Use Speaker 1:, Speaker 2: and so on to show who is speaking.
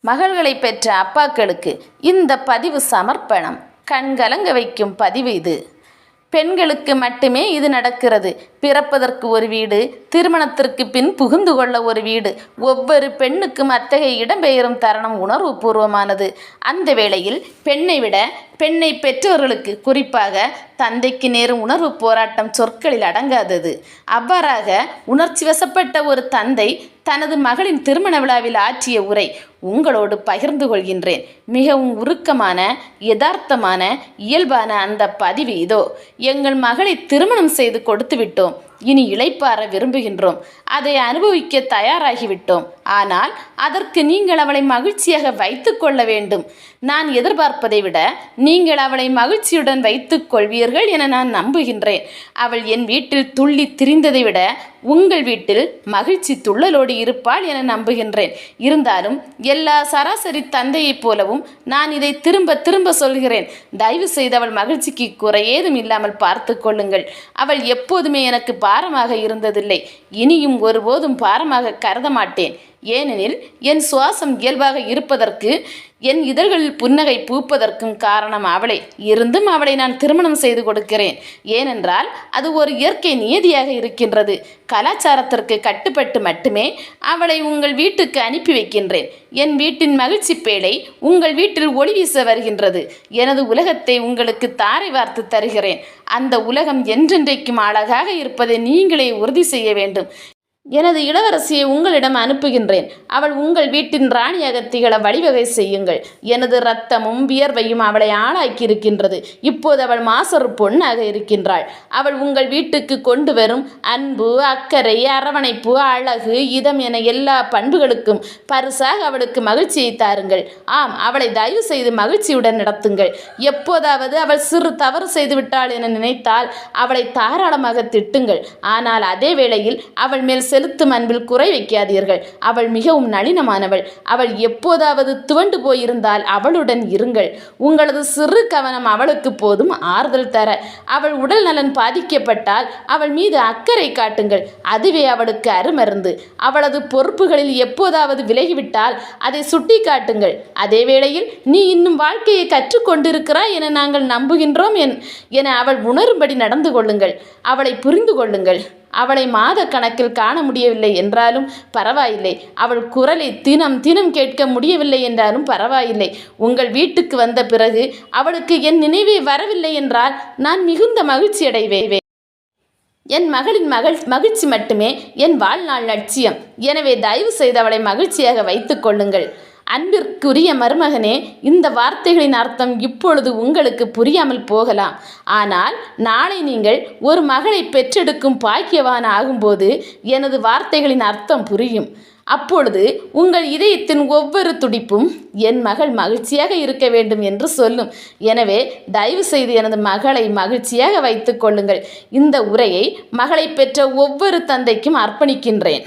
Speaker 1: மகள்களை பெற்ற அப்பாக்களுக்கு இந்த பதிவு சமர்ப்பணம். கண்கலங்க வைக்கும் பதிவு இது. பெண்களுக்கு மட்டுமே இது நடக்கிறது. பிறப்பதற்கு ஒரு வீடு, திருமணத்திற்கு பின் புகுந்து கொள்ள ஒரு வீடு. ஒவ்வொரு பெண்ணுக்கும் அத்தகைய இடம்பெயரும் தருணம் உணர்வுபூர்வமானது. அந்த வேளையில் பெண்ணை விட பெண்ணை பெற்றவர்களுக்கு, குறிப்பாக தந்தைக்கு நேரும் உணர்வு போராட்டம் சொற்களில் அடங்காதது. அவ்வாறாக உணர்ச்சி வசப்பட்ட ஒரு தந்தை தனது மகளின் திருமண விழாவில் ஆற்றிய உரை உங்களோடு பகிர்ந்து கொள்கின்றேன். மிகவும் உருக்கமான, யதார்த்தமான, இயல்பான அந்த பதிவு இதோ. எங்கள் மகளை திருமணம் செய்து கொடுத்து விட்டோம். இனி இளைப்பாற விரும்புகின்றோம். அதை அனுபவிக்க தயாராகிவிட்டோம். ஆனால் அதற்கு நீங்கள் அவளை மகிழ்ச்சியாக வைத்து கொள்ள வேண்டும். நான் எதிர்பார்ப்பதை விட நீங்கள் அவளை மகிழ்ச்சியுடன் வைத்துக் கொள்வீர்கள் என நான் நம்புகின்றேன். அவள் என் வீட்டில் துள்ளி திரிந்ததை விட உங்கள் வீட்டில் மகிழ்ச்சி துள்ளலோடு இருப்பாள் என நம்புகின்றேன். இருந்தாலும் எல்லா சராசரி தந்தையைப் போலவும் நான் இதை திரும்ப திரும்ப சொல்கிறேன். தயவு செய்து அவள் மகிழ்ச்சிக்கு குறை ஏதும் இல்லாமல் பார்த்து கொள்ளுங்கள். அவள் எப்போதுமே எனக்கு பாரமாக இருந்ததில்லை. இனியும் ஒருபோதும் பாரமாக கருத மாட்டேன். ஏனெனில் என் சுவாசம் இயல்பாக இருப்பதற்கு, என் இதழ்களில் புன்னகை பூப்பதற்கும் காரணம் அவளே. இருந்தும் அவளை நான் திருமணம் செய்து கொடுக்கிறேன். ஏனென்றால் அது ஒரு இயற்கை நியதியாக இருக்கின்றது. கலாச்சாரத்திற்கு கட்டுப்பட்டு மட்டுமே அவளை உங்கள் வீட்டுக்கு அனுப்பி வைக்கின்றேன். என் வீட்டின் மகிழ்ச்சி பேழை உங்கள் வீட்டில் ஒளி வீச வருகின்றது. எனது உலகத்தை உங்களுக்கு தாரை வார்த்து தருகிறேன். அந்த உலகம் என்றென்றைக்கும் அழகாக இருப்பதை நீங்களே உறுதி செய்ய வேண்டும். எனது இளவரசியை உங்களிடம் அனுப்புகின்றேன். அவள் உங்கள் வீட்டின் ராணியாக திகழ வழிவகை செய்யுங்கள். எனது இரத்தமும் வியர்வையும் அவளை ஆளாக்கி இருக்கின்றது. இப்போது அவள் மாசறு பொண்ணாக இருக்கின்றாள். அவள் உங்கள் வீட்டுக்கு கொண்டு வரும் அன்பு, அக்கறை, அரவணைப்பு, அழகு, இதம் என எல்லா பண்புகளுக்கும் பரிசாக அவளுக்கு மகிழ்ச்சியை தாருங்கள். ஆம், அவளை தயவு செய்து மகிழ்ச்சியுடன் நடத்துங்கள். எப்போதாவது அவள் சிறு தவறு செய்துவிட்டாள் என நினைத்தால் அவளை தாராளமாக திட்டுங்கள். ஆனால் அதே வேளையில் அவள் மேல் செலுத்தும் அன்பில் குறை வைக்காதீர்கள். அவள் மிகவும் நளினமானவள். அவள் எப்போதாவது துவண்டு போயிருந்தால் அவளுடன் இருங்கள். உங்களது சிறு கவனம் அவளுக்கு போதும் ஆறுதல் தர. அவள் உடல் நலன் பாதிக்கப்பட்டால் அவள் மீது அக்கறை காட்டுங்கள். அதுவே அவளுக்கு அருமருந்து. அவளது பொறுப்புகளில் எப்போதாவது விலகிவிட்டால் அதை சுட்டி காட்டுங்கள். அதே வேளையில் நீ இன்னும் வாழ்க்கையை கற்றுக்கொண்டிருக்கிறாய் என நாங்கள் நம்புகின்றோம் என அவள் உணரும்படி நடந்து கொள்ளுங்கள். அவளை புரிந்து கொள்ளுங்கள். அவளை மாத கணக்கில் காண முடியவில்லை என்றாலும் பரவாயில்லை. அவள் குரலை தினம் தினம் கேட்க முடியவில்லை என்றாலும் பரவாயில்லை. உங்கள் வீட்டுக்கு வந்த பிறகு அவளுக்கு என் நினைவே வரவில்லை என்றால் நான் மிகுந்த மகிழ்ச்சி அடைவேன். என் மகளின் மகிழ்ச்சி மட்டுமே என் வாழ்நாள் லட்சியம். எனவே தயவு செய்து அவளை மகிழ்ச்சியாக வைத்து கொள்ளுங்கள். அன்பிற்குரிய மருமகனே, இந்த வார்த்தைகளின் அர்த்தம் இப்பொழுது உங்களுக்கு புரியாமல் போகலாம். ஆனால் நாளை நீங்கள் ஒரு மகளை பெற்றெடுக்கும் பாக்கியவான் ஆகும்போது எனது வார்த்தைகளின் அர்த்தம் புரியும். அப்பொழுது உங்கள் இதயத்தின் ஒவ்வொரு துடிப்பும் என் மகள் மகிழ்ச்சியாக இருக்க வேண்டும் என்று சொல்லும். எனவே தயவு செய்து எனது மகளை மகிழ்ச்சியாக வைத்து கொள்ளுங்கள். இந்த உரையை மகளை பெற்ற ஒவ்வொரு தந்தைக்கும் அர்ப்பணிக்கின்றேன்.